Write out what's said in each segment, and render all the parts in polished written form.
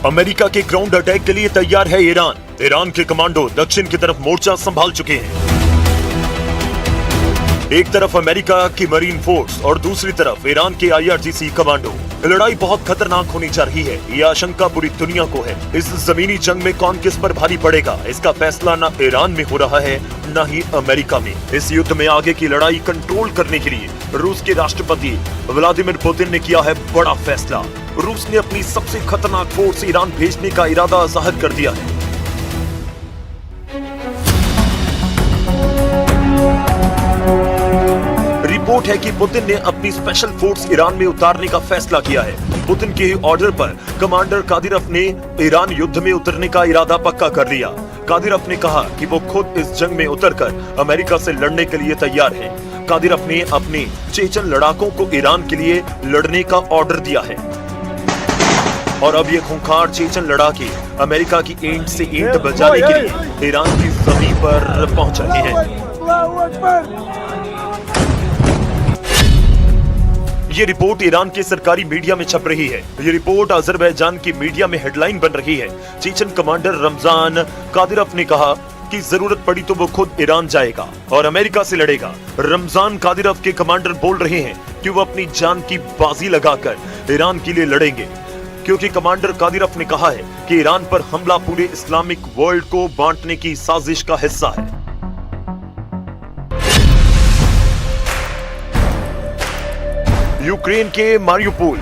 America के ground attack के लिए तैयार है ईरान। ईरान के कमांडो दक्षिण की तरफ मोर्चा संभाल चुके हैं। एक तरफ अमेरिका की मरीन फोर्स और दूसरी तरफ ईरान के IRGC कमांडो। लड़ाई बहुत खतरनाक होनी जा रही है, यह आशंका पूरी दुनिया को है। इस जमीनी जंग में कौन किस पर भारी पड़ेगा, इसका फैसला न ईरान में हो रहा है न ही अमेरिका में। इस युद्ध में आगे की लड़ाई कंट्रोल करने के लिए रूस के राष्ट्रपति व्लादिमीर पुतिन ने किया है बड़ा फैसला। रूस ने अपनी सबसे खतरनाक फोर्स ईरान भेजने का इरादा जाहिर कर दिया है। रिपोर्ट है कि पुतिन ने अपनी स्पेशल फोर्स ईरान में उतारने का फैसला किया है। पुतिन के ऑर्डर पर कमांडर कादिरोव ने ईरान युद्ध में उतरने का इरादा पक्का कर लिया। कादिरोव ने कहा कि वो खुद इस जंग में उतरकर अमेरिका से लड़ने के लिए तैयार है। कादिरोव ने अपने चेचन लड़ाकों को ईरान के लिए लड़ने का ऑर्डर दिया है और अब ये खूंखार चेचन लड़ाके अमेरिका की ईंट से ईंट बजाने के लिए ईरान की जमीन पर पहुंच रहे हैं। ये रिपोर्ट ईरान के सरकारी मीडिया में छप रही है। ये रिपोर्ट अजरबैजान की मीडिया में हेडलाइन बन रही है। चेचन कमांडर रमजान कादिरोव ने कहा कि जरूरत पड़ी तो वो खुद ईरान जाएगा और अमेरिका से लड़ेगा। रमजान कादिरोव के कमांडर बोल रहे हैं कि वो अपनी जान की बाजी लगाकर ईरान के लिए लड़ेंगे, क्योंकि कमांडर कादिरोव ने कहा है कि ईरान पर हमला पूरे इस्लामिक वर्ल्ड को बांटने की साजिश का हिस्सा है। यूक्रेन के मारियुपोल,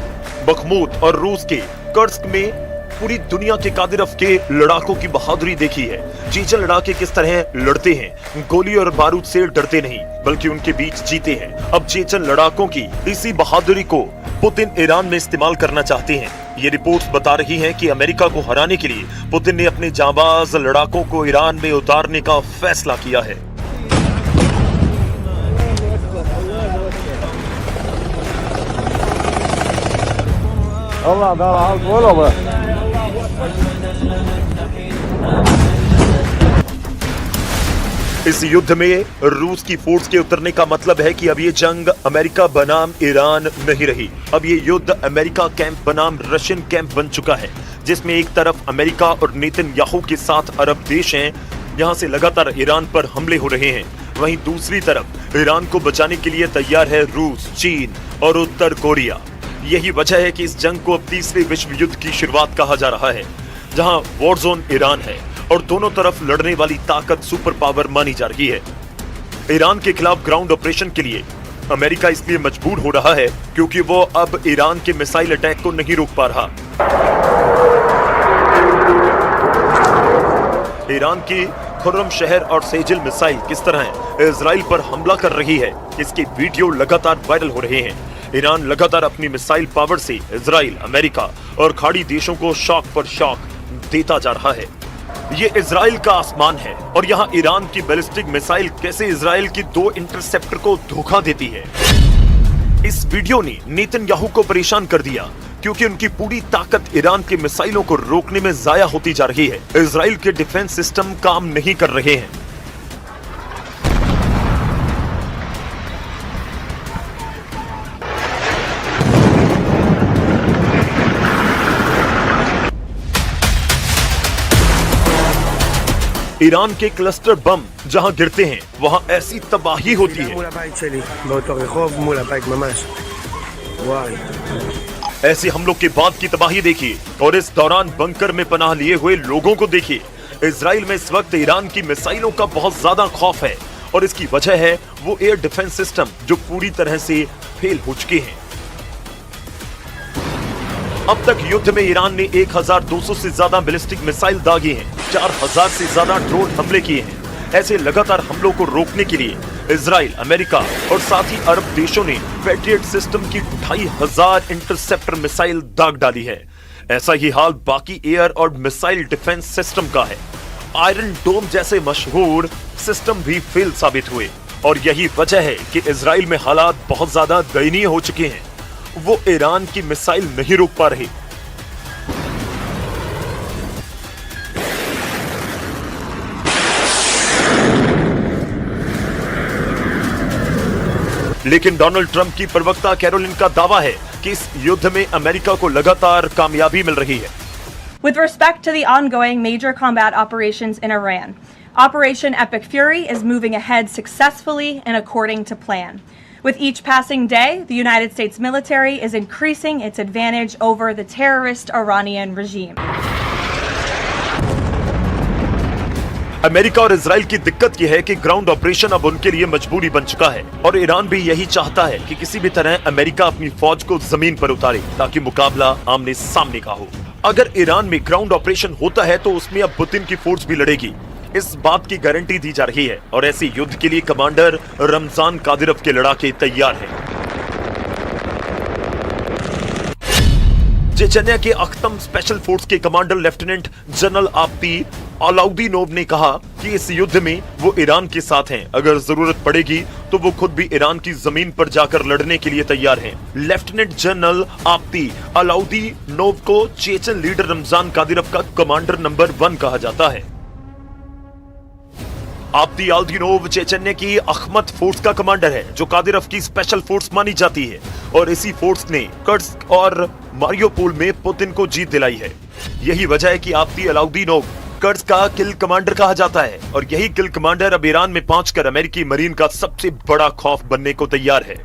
बखमुत और रूस के कर्स्क में पूरी दुनिया के कादिरोव के लड़ाकों की बहादुरी देखी है। चेचन लड़ाके किस तरह लड़ते हैं, गोली और बारूद से डरते नहीं बल्कि उनके बीच जीते हैं। अब चेचन लड़ाकों की इसी बहादुरी को पुतिन ईरान में इस्तेमाल करना चाहते हैं। ये रिपोर्ट्स बता रही हैं कि अमेरिका को हराने के लिए पुतिन ने अपने जांबाज लड़ाकों को ईरान में उतारने का फैसला किया है। इस युद्ध में रूस की फोर्स के उतरने का मतलब है कि अब ये जंग अमेरिका बनाम ईरान नहीं रही। अब ये युद्ध अमेरिका कैंप बनाम रशियन कैंप बन चुका है, जिसमें एक तरफ अमेरिका और नेतन्याहू के साथ अरब देश हैं, यहां से लगातार ईरान पर हमले हो रहे हैं। वहीं दूसरी तरफ ईरान को बचाने के लिए तैयार है रूस, चीन और उत्तर कोरिया। यही वजह है कि इस जंग को अब तीसरे विश्व युद्ध की शुरुआत कहा जा रहा है, जहां वॉर जोन ईरान है और दोनों तरफ लड़ने वाली ताकत सुपर पावर मानी जा रही है। ईरान के खिलाफ ग्राउंड ऑपरेशन के लिए अमेरिका इसलिए मजबूर हो रहा है क्योंकि वो अब ईरान के मिसाइल अटैक को नहीं रोक पा रहा। ईरान की खुर्रम शहर और सेजिल मिसाइल किस तरह इजराइल पर हमला कर रही है, इसके वीडियो लगातार वायरल हो रहे हैं। ईरान लगातार अपनी मिसाइल पावर से इजराइल, अमेरिका और खाड़ी देशों को शॉक पर शॉक देता जा रहा है। ये इजराइल का आसमान है और यहाँ ईरान की बैलिस्टिक मिसाइल कैसे इजराइल की 2 इंटरसेप्टर को धोखा देती है। इस वीडियो ने नेतन्याहू को परेशान कर दिया क्योंकि उनकी पूरी ताकत ईरान के मिसाइलों को रोकने में जाया होती जा रही है। इजराइल के डिफेंस सिस्टम काम नहीं कर रहे हैं। ईरान के क्लस्टर बम जहां गिरते हैं वहां ऐसी तबाही होती है। ऐसे हमलों के बाद की तबाही देखिए और इस दौरान बंकर में पनाह लिए हुए लोगों को देखिए। इजराइल में इस वक्त ईरान की मिसाइलों का बहुत ज्यादा खौफ है और इसकी वजह है वो एयर डिफेंस सिस्टम जो पूरी तरह से फेल हो चुके हैं। अब तक युद्ध में ईरान ने 1200 से ज्यादा बैलिस्टिक मिसाइल दागे हैं, 4000 से ज्यादा ड्रोन हमले किए हैं। ऐसे लगातार हमलों को रोकने के लिए इजराइल, अमेरिका और साथ ही अरब देशों ने पैट्रियट सिस्टम की 2500 इंटरसेप्टर मिसाइल दाग डाली है। ऐसा ही हाल बाकी एयर और मिसाइल डिफेंस सिस्टम का है। आयरन डोम जैसे मशहूर सिस्टम भी फेल साबित हुए और यही वजह है कि इजराइल में हालात बहुत ज्यादा दयनीय हो चुके हैं। वो ईरान की मिसाइल नहीं रोक पा रहे। लेकिन डोनाल्ड ट्रंप की प्रवक्ता कैरोलिन का दावा है कि इस युद्ध में अमेरिका को लगातार कामयाबी मिल रही है। With respect to the ongoing major combat operations in Iran, Operation Epic Fury is moving ahead successfully and according to plan. With each passing day, the United States military is increasing its advantage over the terrorist Iranian regime. America और Israel की दिक्कत यह है कि ground operation अब उनके लिए मजबूरी बन चुका है और ईरान भी यही चाहता है कि किसी भी तरह अमेरिका अपनी फौज को जमीन पर उतारे ताकि मुकाबला आमने सामने का हो। अगर ईरान में ग्राउंड ऑपरेशन होता है तो उसमें अब पुतिन की फोर्स भी लड़ेगी, इस बात की गारंटी दी जा रही है और ऐसे युद्ध के लिए कमांडर रमजान कादिरव के लड़ाके तैयार हैं। चेचन्या के अख्तम स्पेशल फोर्स के कमांडर लेफ्टिनेंट जनरल आप्ती अलाउद्दीनोव ने कहा कि इस युद्ध में वो ईरान के साथ हैं। अगर जरूरत पड़ेगी तो वो खुद भी ईरान की जमीन पर जाकर लड़ने के लिए तैयार हैं। लेफ्टिनेंट जनरल आप्ती अलाउद्दीनोव को चेचन लीडर रमजान कादिरव का कमांडर नंबर 1 कहा जाता है। आप्ती अलाउद्दीनोव चेचन्या की अखमत फोर्स का कमांडर है जो कादिरव की स्पेशल फोर्स मानी जाती है और इसी फोर्स ने कर्स्क और मारियोपोल में पुतिन को जीत दिलाई है। यही वजह है कि आप्ती अलाउद्दीनोव कर्स्क का किल कमांडर कहा जाता है और यही किल कमांडर अब ईरान में पहुंचकर अमेरिकी मरीन का सबसे बड़ा खौफ बनने को तैयार है।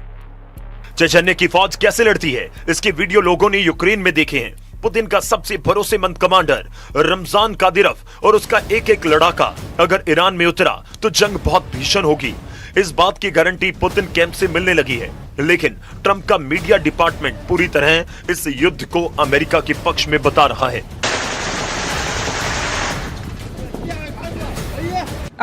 चेचन्या की फौज कैसे लड़ती है, इसके वीडियो लोगों ने यूक्रेन में देखे हैं। पुतिन का सबसे भरोसेमंद कमांडर रमजान कादिरव और उसका एक एक लड़ाका अगर ईरान में उतरा तो जंग बहुत भीषण होगी। इस बात की गारंटी पुतिन कैंप से मिलने लगी है, लेकिन ट्रंप का मीडिया डिपार्टमेंट पूरी तरह इस युद्ध को अमेरिका के पक्ष में बता रहा है।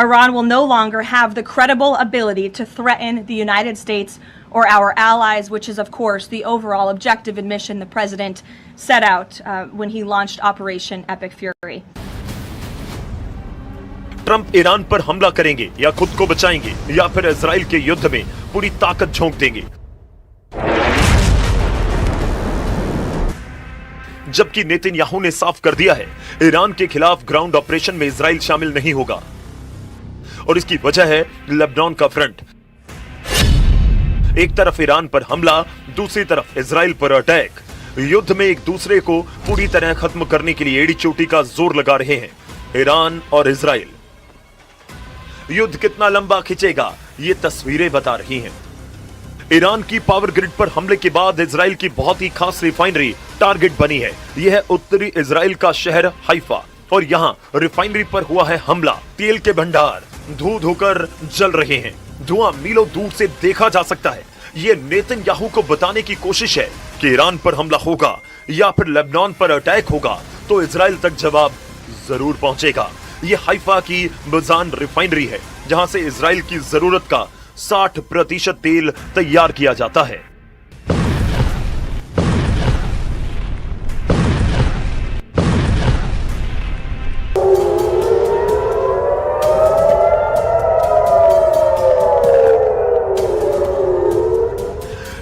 Iran will no longer have the credible ability to threaten the United States or our allies, which is, of course, the overall objective and mission the president set out when he launched Operation Epic Fury. Trump Iran पर हमला करेंगे या खुद को बचाएंगे या फिर Israel के युद्ध में पूरी ताकत झोंक देंगे। जबकि नेतन्याहू ने साफ कर दिया है ईरान के खिलाफ ग्राउंड ऑपरेशन में इजराइल शामिल नहीं होगा और इसकी वजह है लेबनान का फ्रंट। एक तरफ ईरान पर हमला, दूसरी तरफ इजराइल पर अटैक। युद्ध में एक दूसरे को पूरी तरह खत्म करने के लिए एड़ी चोटी का जोर लगा रहे हैं ईरान और इजराइल। युद्ध कितना लंबा खिंचेगा ये तस्वीरें बता रही हैं। ईरान की पावर ग्रिड पर हमले के बाद इजराइल की बहुत ही खास रिफाइनरी टारगेट बनी है। यह है उत्तरी इजराइल का शहर हाइफा और यहाँ रिफाइनरी पर हुआ है हमला। तेल के भंडार धू धोकर जल रहे हैं, धुआं मीलों दूर से देखा जा सकता है। ये नेतन्याहू को बताने की कोशिश है कि ईरान पर हमला होगा या फिर लेबनान पर अटैक होगा तो इजराइल तक जवाब जरूर पहुंचेगा। ये हाइफा की मजान रिफाइनरी है जहां से इजराइल की जरूरत का 60% तेल तैयार किया जाता है।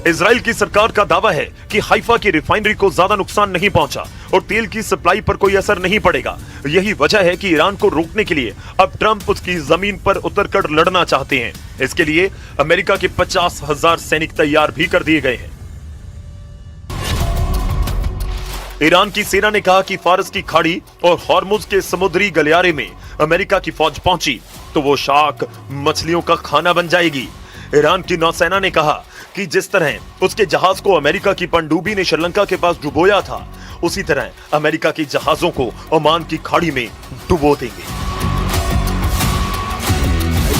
इजराइल की सरकार का दावा है कि हाइफा की रिफाइनरी को ज्यादा नुकसान नहीं पहुंचा और तेल की सप्लाई पर कोई असर नहीं पड़ेगा। यही वजह है कि ईरान को रोकने के लिए अब ट्रंप उसकी जमीन पर उतरकर लड़ना चाहते हैं। इसके लिए अमेरिका के 50,000 सैनिक तैयार भी कर दिए गए हैं। ईरान की सेना ने कहा कि फारस की खाड़ी और हॉर्मुज के समुद्री गलियारे में अमेरिका की फौज पहुंची तो वो शार्क मछलियों का खाना बन जाएगी। ईरान की नौसेना ने कहा कि जिस तरह उसके जहाज को अमेरिका की पनडुब्बी ने श्रीलंका के पास डुबोया था उसी तरह अमेरिका के जहाजों को ओमान की खाड़ी में डुबो देंगे।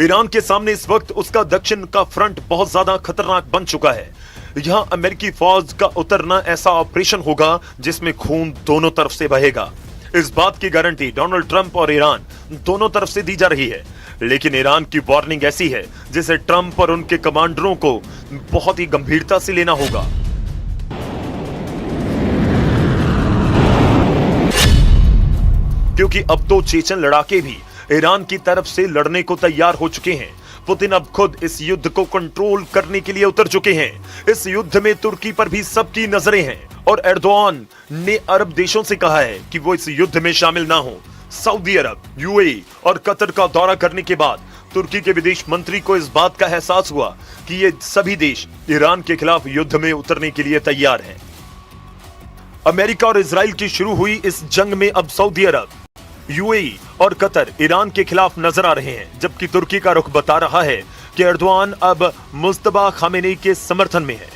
ईरान के सामने इस वक्त उसका दक्षिण का फ्रंट बहुत ज्यादा खतरनाक बन चुका है। यहां अमेरिकी फौज का उतरना ऐसा ऑपरेशन होगा जिसमें खून दोनों तरफ से बहेगा। इस बात की गारंटी डोनाल्ड ट्रंप और ईरान दोनों तरफ से दी जा रही है, लेकिन ईरान की वार्निंग ऐसी है जिसे ट्रंप और उनके कमांडरों को बहुत ही गंभीरता से लेना होगा। क्योंकि अब तो चेचन लड़ाके भी ईरान की तरफ से लड़ने को तैयार हो चुके हैं। पुतिन अब खुद इस युद्ध को कंट्रोल करने के लिए उतर चुके हैं। इस युद्ध में तुर्की पर भी सबकी नजरें हैं और एर्दोआन ने अरब देशों से कहा है कि वो इस युद्ध में शामिल ना हो। सऊदी अरब, यूएई और कतर का दौरा करने के बाद तुर्की के विदेश मंत्री को इस बात का एहसास हुआ कि ये सभी देश ईरान के खिलाफ युद्ध में उतरने के लिए तैयार हैं। अमेरिका और इजराइल की शुरू हुई इस जंग में अब सऊदी अरब, यूएई और कतर ईरान के खिलाफ नजर आ रहे हैं, जबकि तुर्की का रुख बता रहा है कि एर्दोआन अब मुस्तफा खामेनी के समर्थन में है।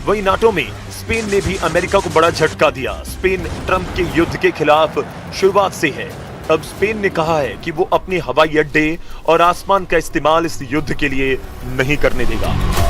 वहीं नाटो में स्पेन ने भी अमेरिका को बड़ा झटका दिया। स्पेन ट्रंप के युद्ध के खिलाफ शुरुआत से है। अब स्पेन ने कहा है कि वो अपने हवाई अड्डे और आसमान का इस्तेमाल इस युद्ध के लिए नहीं करने देगा।